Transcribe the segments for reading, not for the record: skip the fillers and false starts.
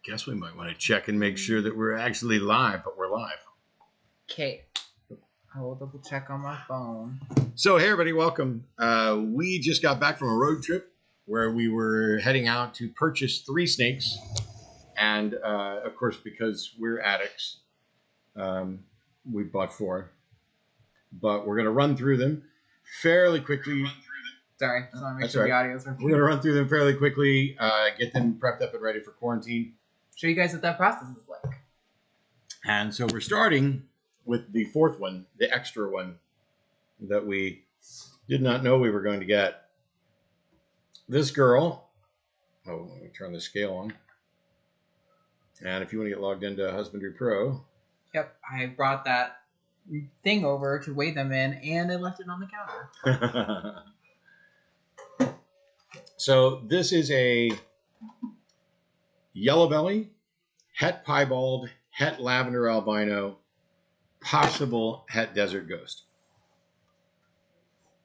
guess we might want to check and make sure that we're actually live, but we're live. Okay. I will double check on my phone. So, hey, everybody, welcome. We just got back from a road trip where we were heading out to purchase 3 snakes. And, of course, because we're addicts, we bought 4. But we're going to run through them fairly quickly. Sorry, just want to make sure the audio's We're going to run through them fairly quickly, get them prepped up and ready for quarantine. Show you guys what that process is like. And so we're starting with the 4th one, the extra one that we did not know we were going to get. This girl, let me turn the scale on. And if you want to get logged into Husbandry Pro. Yep, I brought that thing over to weigh them in, and I left it on the counter. So this is a yellow belly, het piebald, het lavender albino, possible het desert ghost.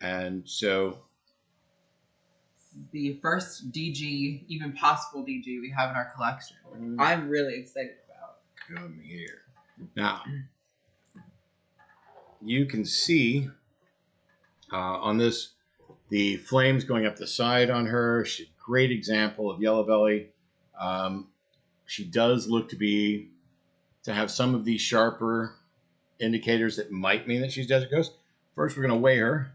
And so the first DG, even possible DG we have in our collection, which I'm really excited about. Come here. Now, you can see on this the flames going up the side on her. She's a great example of yellow belly. She does look to have some of these sharper indicators that might mean that she's desert ghost. First, we're going to weigh her.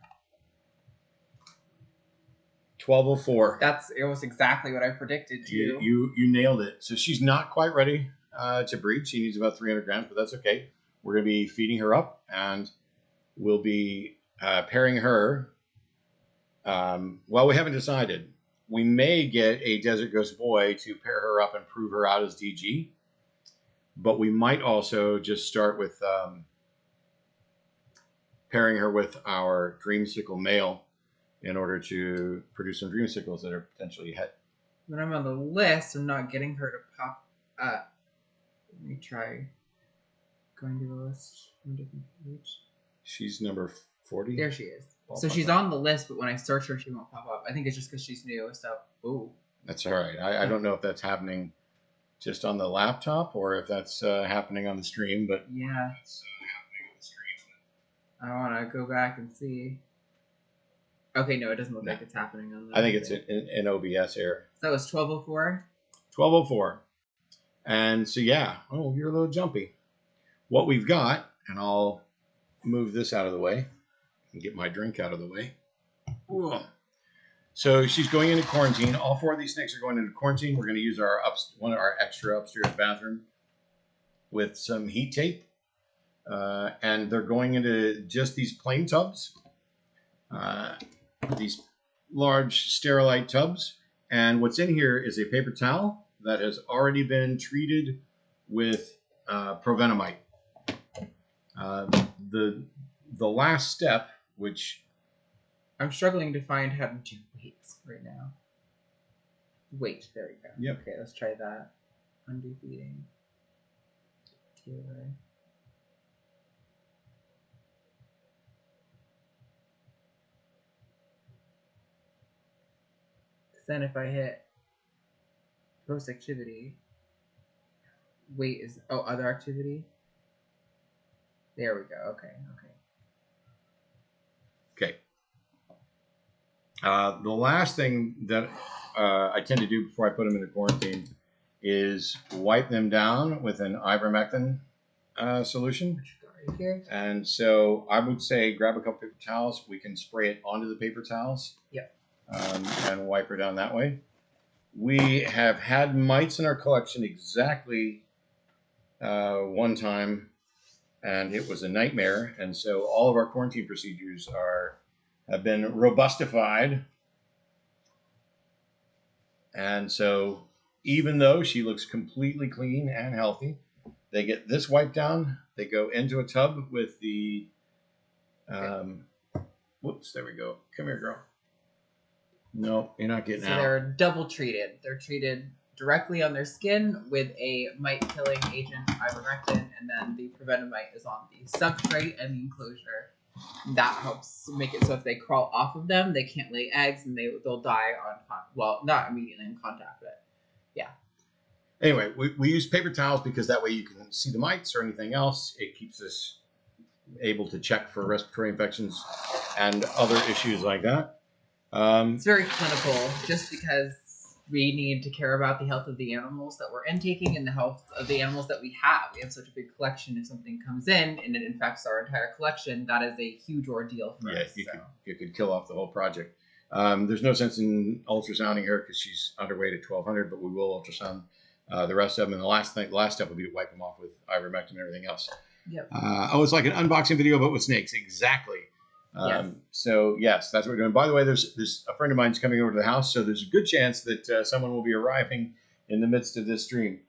1204. It was exactly what I predicted too. You nailed it. So she's not quite ready to breed. She needs about 300 grams, but that's okay. We're going to be feeding her up, and we'll be pairing her. Well, we haven't decided. We may get a desert ghost boy to pair her up and prove her out as DG, but we might also just start with pairing her with our dreamsicle male in order to produce some dreamsicles that are potentially het. When I'm on the list, I'm not getting her to pop up. Let me try going to the list on a different page. She's number 40. There she is. So she's on the list, but when I search her, she won't pop up. I think it's just because she's new. So, ooh. That's all right. I don't know if that's happening just on the laptop or if that's happening on the stream, but yeah, it's happening on the stream. I want to go back and see. Okay, no, it doesn't look like it's happening on the. I think it's an OBS error. So that was 1204. 1204. And so yeah, you're a little jumpy. What we've got, and I'll move this out of the way and get my drink out of the way. Ooh. So she's going into quarantine. All 4 of these snakes are going into quarantine. We're going to use one of our extra upstairs bathroom with some heat tape. And they're going into just these plain tubs, these large sterilite tubs. And what's in here is a paper towel that has already been treated with provenomite. The last step, which I'm struggling to find how to do weights right now. Weight, there we go. Yep. Okay, let's try that. Undo feeding. Taylor. Then if I hit post activity, weight is other activity. There we go. Okay. The last thing that I tend to do before I put them into quarantine is wipe them down with an ivermectin solution. Right here. And so I would say grab a couple paper towels. We can spray it onto the paper towels. Yep. And wipe her down that way. We have had mites in our collection exactly one time, and it was a nightmare. And so all of our quarantine procedures have been robustified. And so even though she looks completely clean and healthy, they get this wiped down. They go into a tub with the, whoops, there we go. Come here, girl. No, you're not getting out. So they're double treated. They're treated directly on their skin with a mite-killing agent, ivermectin, and then the prevenamite is on the substrate and the enclosure. That helps make it so if they crawl off of them, they can't lay eggs and they'll die on, well, not immediately in contact, but yeah. Anyway, we use paper towels because that way you can see the mites or anything else. It keeps us able to check for respiratory infections and other issues like that. It's very clinical, just because we need to care about the health of the animals that we're intaking and the health of the animals that we have. We have such a big collection. If something comes in and it infects our entire collection, that is a huge ordeal for us. You could kill off the whole project. There's no sense in ultrasounding her because she's underweight at 1,200, but we will ultrasound the rest of them. And the last step would be to wipe them off with ivermectin and everything else. Yep. It's like an unboxing video, but with snakes. Exactly. Yes. So yes, that's what we're doing. By the way, there's a friend of mine's coming over to the house, so there's a good chance that someone will be arriving in the midst of this stream.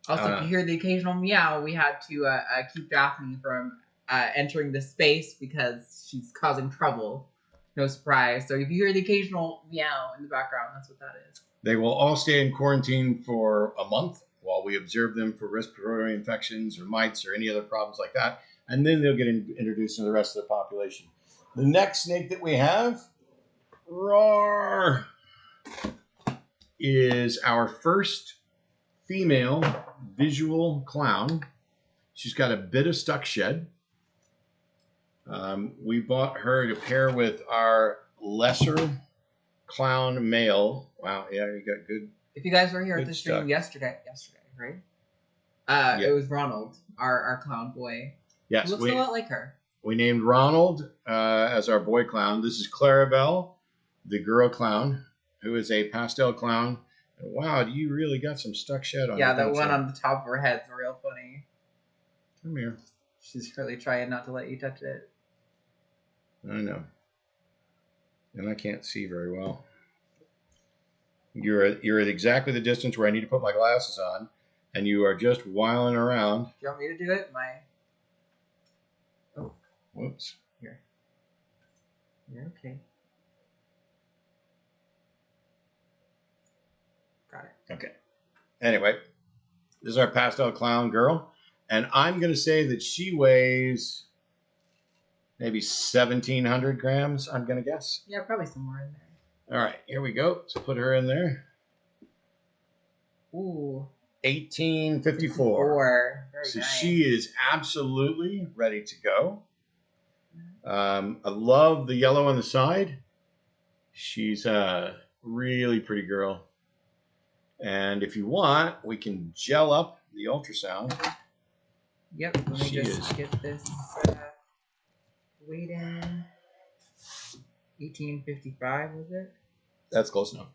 Also, if you hear the occasional meow, we had to keep Daphne from entering the space because she's causing trouble. No surprise. So if you hear the occasional meow in the background, that's what that is. They will all stay in quarantine for a month while we observe them for respiratory infections or mites or any other problems like that. And then they'll get introduced to the rest of the population. The next snake that we have, roar, is our first female visual clown. She's got a bit of stuck shed. We bought her to pair with our lesser clown male. Wow, yeah, you got good. If you guys were here at the stream stuff. yesterday, right? Yeah. It was Ronald, our clown boy. Yes, He looks a lot like her. We named Ronald as our boy clown. This is Clarabelle, the girl clown, who is a pastel clown. And wow, you really got some stuck shed on. Yeah, that one on the top of her head's real funny. Come here. She's really trying not to let you touch it. I know. And I can't see very well. You're at exactly the distance where I need to put my glasses on, and you are just whiling around. Do you want me to do it? Whoops. Here. You're okay. Got it. Okay. Anyway, this is our pastel clown girl, and I'm going to say that she weighs maybe 1,700 grams, I'm going to guess. Yeah, probably somewhere in there. All right, here we go. Let's put her in there. Ooh. 1854. Very So nice. she is absolutely ready to go. I love the yellow on the side. She's a really pretty girl. And if you want, we can gel up the ultrasound. Yep, let me just get this weight in. 1855, was it? That's close enough.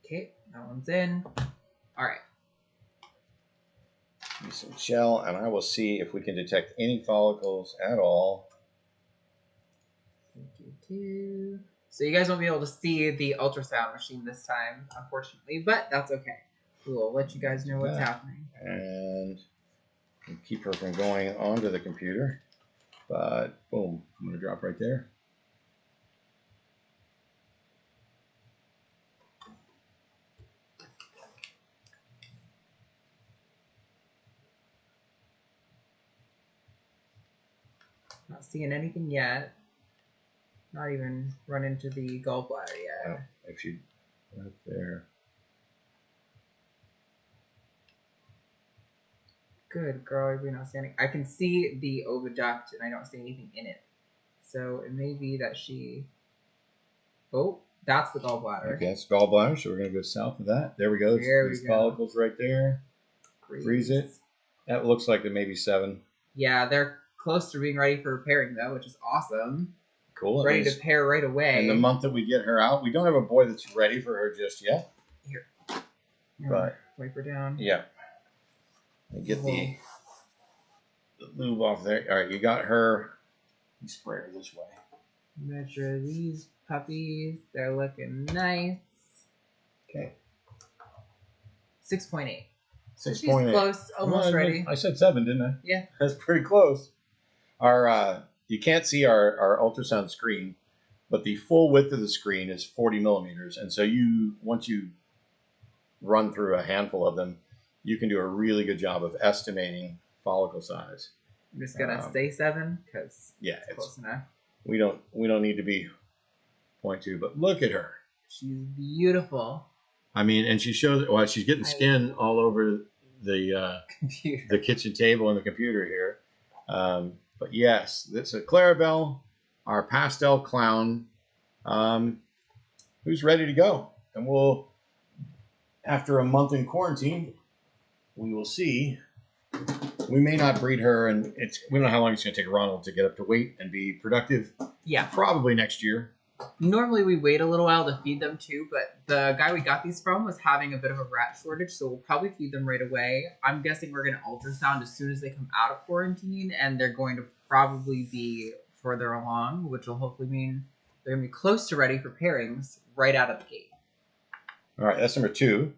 Okay, that one's in. All right. Use some gel, and I will see if we can detect any follicles at all. So you guys won't be able to see the ultrasound machine this time, unfortunately, but that's okay. We'll let you guys know what's happening. And keep her from going onto the computer. But boom, I'm going to drop right there. Not seeing anything yet. Not even run into the gallbladder yet. Oh, if you right there. Good girl, you're not standing. I can see the oviduct and I don't see anything in it. So it may be that she. Oh, that's the gallbladder. Okay, that's gallbladder, so we're going to go south of that. There we go. There's follicles right there. Great. Freeze it. That looks like it may be 7. Yeah, they're close to being ready for repairing, though, which is awesome. Cool. Ready to pair right away. In the month that we get her out, we don't have a boy that's ready for her just yet. Here. But wipe her down. Yeah. Get the lube off there. All right, you got her. You spray her this way. Measure these puppies. They're looking nice. Okay. 6.8. So she's 6.8. close, almost ready. I said 7, didn't I? Yeah. That's pretty close. Our you can't see our ultrasound screen, but the full width of the screen is 40 millimeters, and so once you run through a handful of them, you can do a really good job of estimating follicle size. I'm just gonna say 7 because yeah, it's close enough. We don't need to be 0.2. But look at her. She's beautiful. I mean, and she shows, well, she's getting skin all over the Computer. the kitchen table and the computer here. But yes, that's a Clarabelle, our pastel clown, who's ready to go. And we'll, after a month in quarantine, we will see. We may not breed her, and we don't know how long it's going to take Ronald to get up to weight and be productive. Yeah. Probably next year. Normally we wait a little while to feed them too, but the guy we got these from was having a bit of a rat shortage, so we'll probably feed them right away. I'm guessing we're going to ultrasound as soon as they come out of quarantine, and they're going to probably be further along, which will hopefully mean they're going to be close to ready for pairings right out of the gate. All right, that's number 2.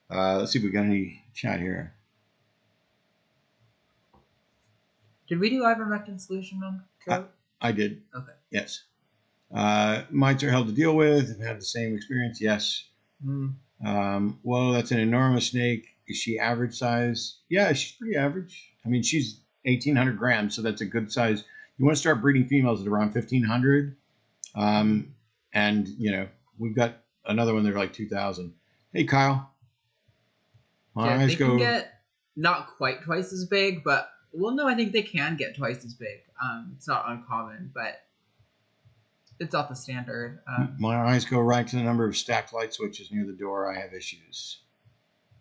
Let's see if we got any chat here. Did we do ivermectin solution on Coat? I did. Okay. Yes. Mites are held to deal with. Have had the same experience. Yes. Well, that's an enormous snake. Is she average size? Yeah, she's pretty average. I mean, she's 1,800 grams, so that's a good size. You want to start breeding females at around 1,500. And, you know, we've got another one there like 2,000. Hey, Kyle. Yeah, they can get not quite twice as big, but, well, no, I think they can get twice as big. It's not uncommon, but it's not the standard. My eyes go right to the number of stacked light switches near the door. I have issues.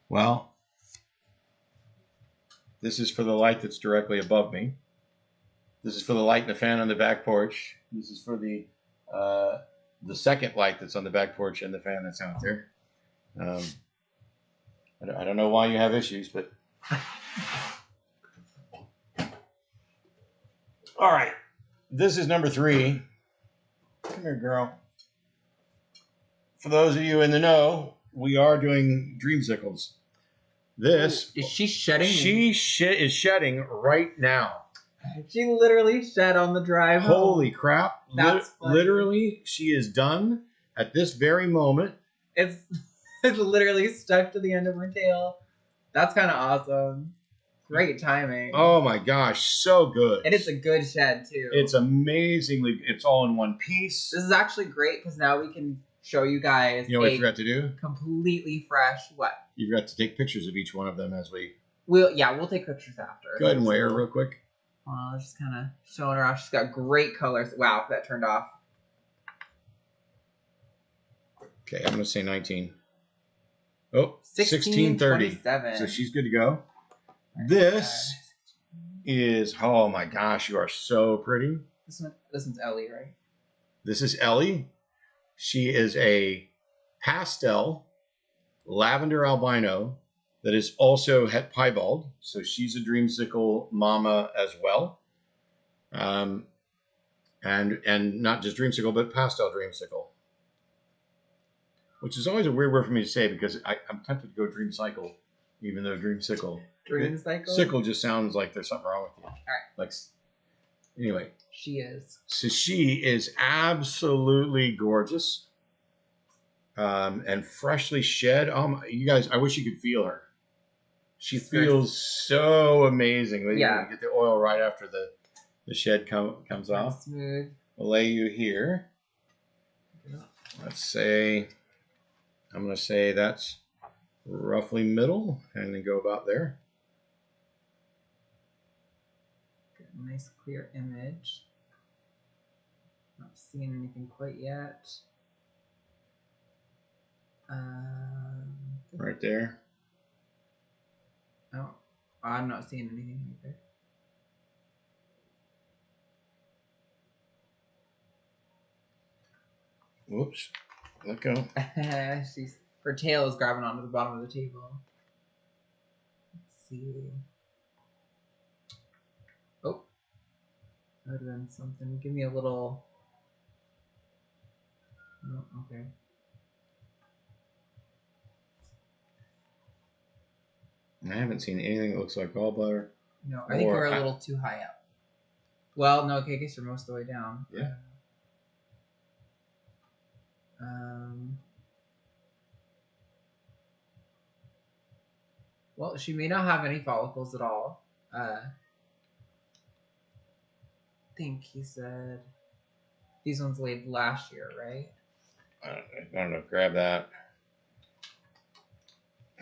Well, this is for the light that's directly above me. This is for the light in the fan on the back porch. This is for the second light that's on the back porch and the fan that's out there. I don't know why you have issues, but... All right. This is number 3. Come here, girl. For those of you in the know, we are doing dreamsicles. This... Is she shedding? She is shedding right now. She literally shed on the drive home. Holy crap. That's funny. Literally, she is done at this very moment. It's literally stuck to the end of her tail. That's kind of awesome. Great timing. Oh my gosh, so good. And it's a good shed too. It's amazingly, it's all in one piece. This is actually great because now we can show you guys. You know what you forgot to do? Completely fresh. What? You forgot to take pictures of each one of them as we... We'll take pictures after. Go ahead and weigh her real quick. Just kind of showing her off. She's got great colors. Wow, that turned off. Okay, I'm going to say 19. Oh, 1630. So she's good to go. This is, oh my gosh, you are so pretty. This one's Ellie, right? This is Ellie. She is a pastel lavender albino that is also het piebald. So she's a dreamsicle mama as well. And not just dreamsicle, but pastel dreamsicle. Which is always a weird word for me to say because I'm tempted to go dreamcycle, even though dreamsicle. Dreamcycle? Sickle just sounds like there's something wrong with you. All right. Like, anyway. She is. So she is absolutely gorgeous. And freshly shed. You guys, I wish you could feel her. She feels so amazing. Yeah. You get the oil right after the shed comes off. Smooth. We'll lay you here. Let's say, I'm going to say that's roughly middle, and then go about there. Get a nice clear image. Not seeing anything quite yet. Right there. Oh, I'm not seeing anything either. Whoops. Let go. Her tail is grabbing onto the bottom of the table. Let's see. Oh. That would have been something. Give me a little... No, okay. I haven't seen anything that looks like gallbladder. No, I think we're a little too high up. Well, no, okay, I guess you're most of the way down. Yeah. Well, she may not have any follicles at all. I think he said These ones laid last year, right? I don't know. Grab that.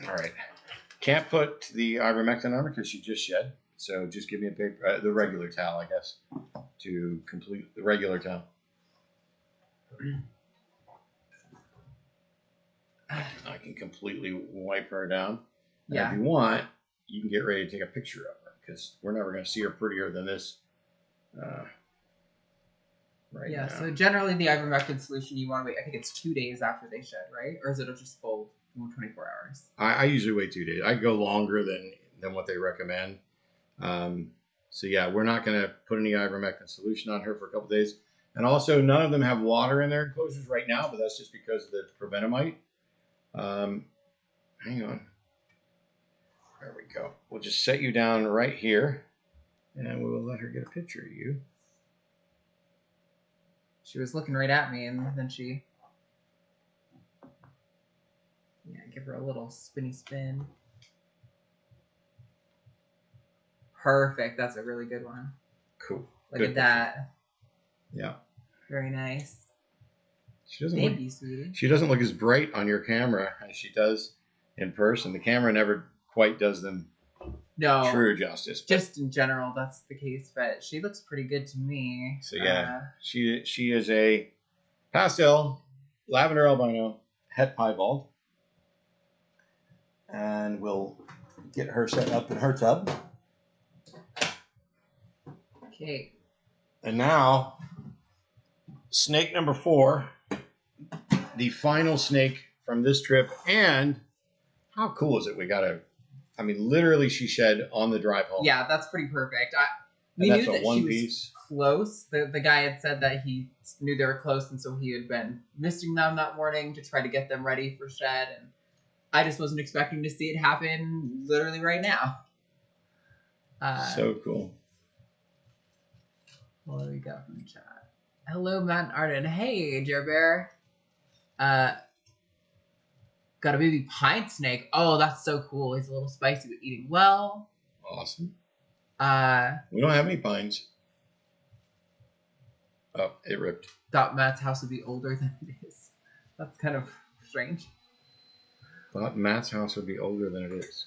All right. Can't put the ivermectin on her because she just shed. So just give me a paper, the regular towel, I guess, to complete the regular towel. I can completely wipe her down. And if you want, you can get ready to take a picture of her because we're never going to see her prettier than this right now. So generally the ivermectin solution you want to wait, I think it's 2 days after they shed, right? Or is it just full 24 hours? I usually wait 2 days. I go longer than what they recommend. So yeah, we're not going to put any ivermectin solution on her for a couple days. And also, none of them have water in their enclosures right now, but that's just because of the prevenamite. Hang on. There we go. We'll just set you down right here, and we will let her get a picture of you. She was looking right at me, and then she... Yeah, give her a little spinny spin. Perfect. That's a really good one. Cool. Look at that. Yeah. Very nice. Thank you, sweetie. She doesn't look as bright on your camera as she does in person. The camera never quite does them true justice. Just in general, that's the case. But she looks pretty good to me. So yeah, she is a pastel lavender albino het piebald, and we'll get her set up in her tub. Okay. And now, snake number 4, the final snake from this trip. And how cool is it? I mean, literally she shed on the drive home. Yeah, that's pretty perfect. We knew that she was close. The guy had said that he knew they were close, and so he had been misting them that morning to try to get them ready for shed. And I just wasn't expecting to see it happen literally right now. So cool. What do we got from the chat? Hello, Matt and Arden. Hey, Jer Bear. Got a baby pine snake. Oh, that's so cool. He's a little spicy but eating well. Awesome. We don't have any pines. Oh, it ripped. Thought Matt's house would be older than it is. That's kind of strange. Thought Matt's house would be older than it is.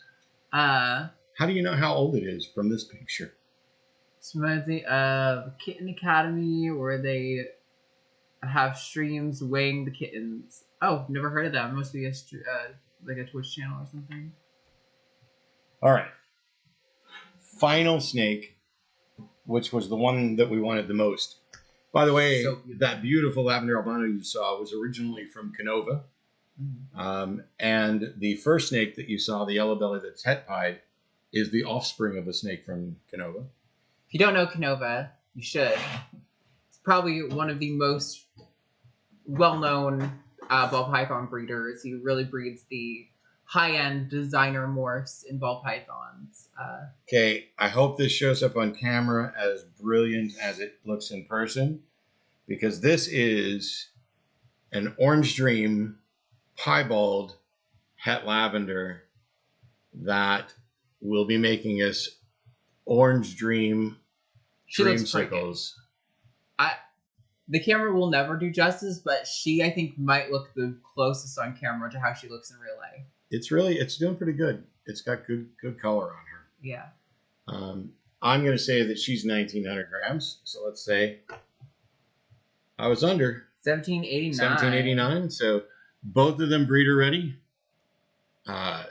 How do you know how old it is from this picture? It's reminds me of Kitten Academy, where they have streams weighing the kittens. Oh, never heard of that. It must be like a Twitch channel or something. All right. Final snake, which was the one that we wanted the most. By the way, that beautiful lavender albino you saw was originally from Canova. And the first snake that you saw, the yellow belly that's het pied, is the offspring of a snake from Canova. If you don't know Canova, you should. It's probably one of the most well-known ball python breeders. He really breeds the high-end designer morphs in ball pythons. Okay, I hope this shows up on camera as brilliant as it looks in person, because this is an Orange Dream piebald het lavender that will be making us Orange Dream dreamsicles. The camera will never do justice, but she, I think, might look the closest on camera to how she looks in real life. It's doing pretty good. It's got good color on her. Yeah. I'm going to say that she's 1,900 grams. So let's say I was under 1789. 1789. So both of them breeder ready.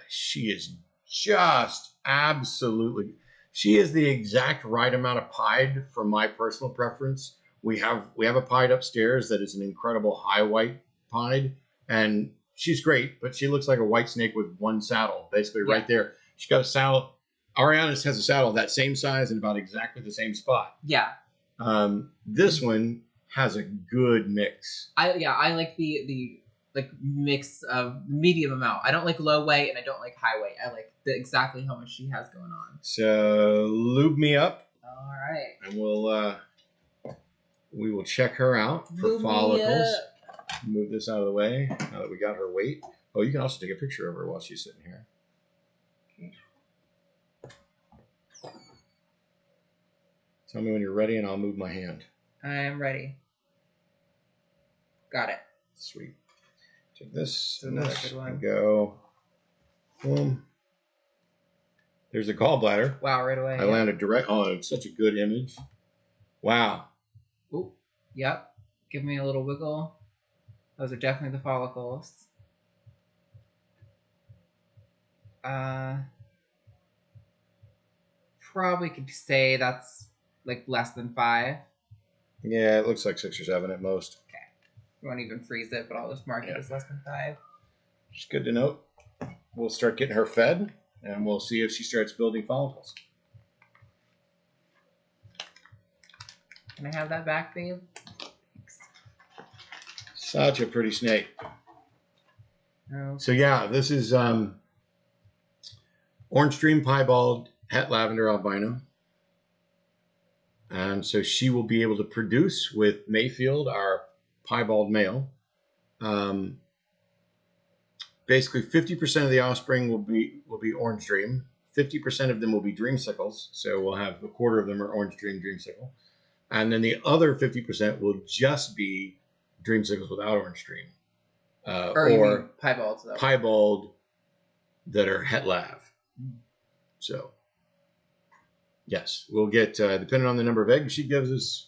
She is just absolutely. She is the exact right amount of pied for my personal preference. We have a pied upstairs that is an incredible high white pied, and she's great, but she looks like a white snake with one saddle, basically right there. She's got a saddle. Ariana's has a saddle that same size and about exactly the same spot. Yeah. This one has a good mix. I like the mix of medium amount. I don't like low weight and I don't like high weight. I like exactly how much she has going on. So lube me up. All right. And we will check her out for follicles. Move this out of the way now that we got her weight. Oh, you can also take a picture of her while she's sitting here. Okay. Tell me when you're ready and I'll move my hand. I am ready. Got it. Sweet. Take this and Another this good one. and go. Boom. There's the gallbladder. Wow, right away. I landed direct. Oh, it's such a good image. Wow. Ooh, yep. Give me a little wiggle. Those are definitely the follicles. Probably could say that's like less than 5. Yeah, it looks like 6 or 7 at most. Okay. You won't even freeze it, but I'll just mark it as less than 5. Just good to note. We'll start getting her fed, and we'll see if she starts building follicles. Can I have that back, babe? Thanks. Such a pretty snake. Oh. So yeah, this is orange stream piebald het lavender albino. And so she will be able to produce with Mayfield, our piebald male. Basically, 50% of the offspring will be orange dream. 50% of them will be dreamsicles. So we'll have a quarter of them are orange dreamsicle. And then the other 50% will just be dreamsicles without orange dream. Or piebalds, though. Piebald that are het lav. So, yes, we'll get, depending on the number of eggs she gives us,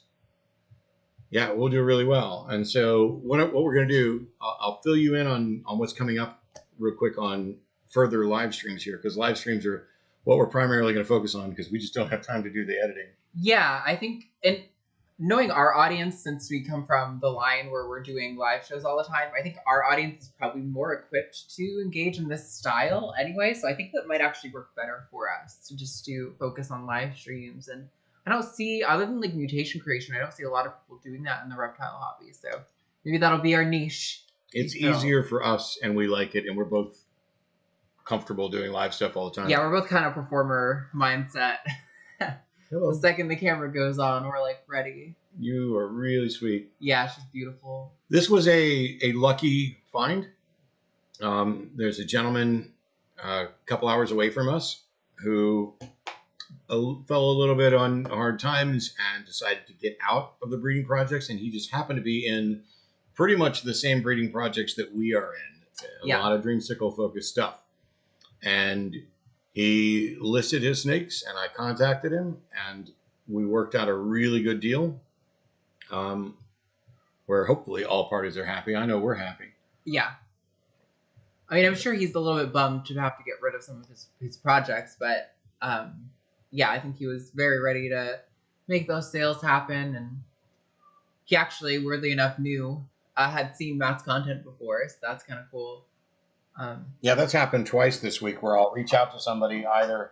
yeah, we'll do really well. And so what we're going to do, I'll fill you in on what's coming up real quick on further live streams here, because live streams are what we're primarily going to focus on because we just don't have time to do the editing. Yeah, I think, and knowing our audience, since we come from the line where we're doing live shows all the time, I think our audience is probably more equipped to engage in this style anyway. So I think that might actually work better for us to just focus on live streams. And I don't see, other than like mutation creation, I don't see a lot of people doing that in the reptile hobby. So maybe that'll be our niche. It's easier for us, and we like it, and we're both comfortable doing live stuff all the time. Yeah, we're both kind of performer mindset. Hello. The second the camera goes on, we're like ready. You are really sweet. Yeah, she's beautiful. This was a lucky find. There's a gentleman a couple hours away from us who fell a little bit on hard times and decided to get out of the breeding projects, and he just happened to be in pretty much the same breeding projects that we are in. A lot of dreamsicle focused stuff. And he listed his snakes, and I contacted him, and we worked out a really good deal where hopefully all parties are happy. I know we're happy. Yeah. I mean, I'm sure he's a little bit bummed to have to get rid of some of his projects, but yeah, I think he was very ready to make those sales happen. And he actually, weirdly enough, had seen Matt's content before, so that's kind of cool. Yeah, that's happened twice this week where I'll reach out to somebody either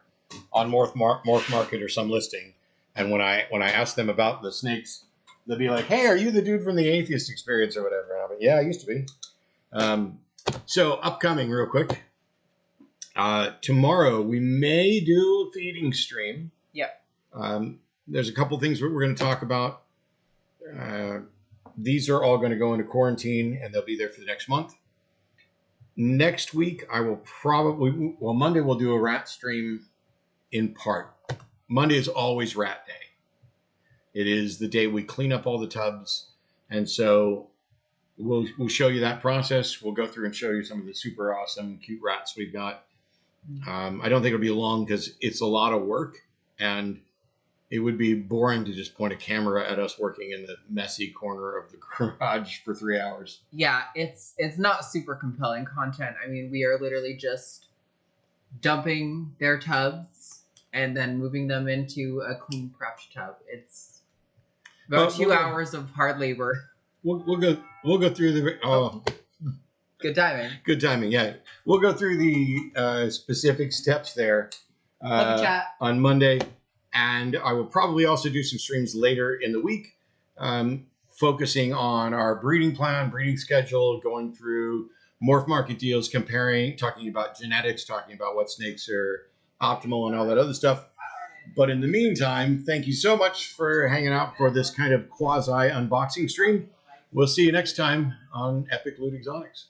on Morph Market or some listing, and when I ask them about the snakes, they'll be like, "Hey, are you the dude from the Atheist Experience or whatever?" And I'll be, "Yeah, I used to be." So upcoming, real quick, tomorrow we may do a feeding stream. Yep. There's a couple things we're going to talk about. These are all going to go into quarantine, and they'll be there for the next month. Next week, I will probably, Monday we'll do a rat stream in part. Monday is always rat day. It is the day we clean up all the tubs. And so we'll show you that process. We'll go through and show you some of the super awesome, cute rats we've got. I don't think it'll be long because it's a lot of work, and it would be boring to just point a camera at us working in the messy corner of the garage for 3 hours. Yeah, it's not super compelling content. I mean, we are literally just dumping their tubs and then moving them into a clean prepped tub. It's about 2 hours of hard labor. We'll go through the good timing. Good timing, yeah. We'll go through the specific steps there on Monday. And I will probably also do some streams later in the week, focusing on our breeding plan, breeding schedule, going through morph market deals, comparing, talking about genetics, talking about what snakes are optimal and all that other stuff. But in the meantime, thank you so much for hanging out for this kind of quasi unboxing stream. We'll see you next time on Epic Loot Exotics.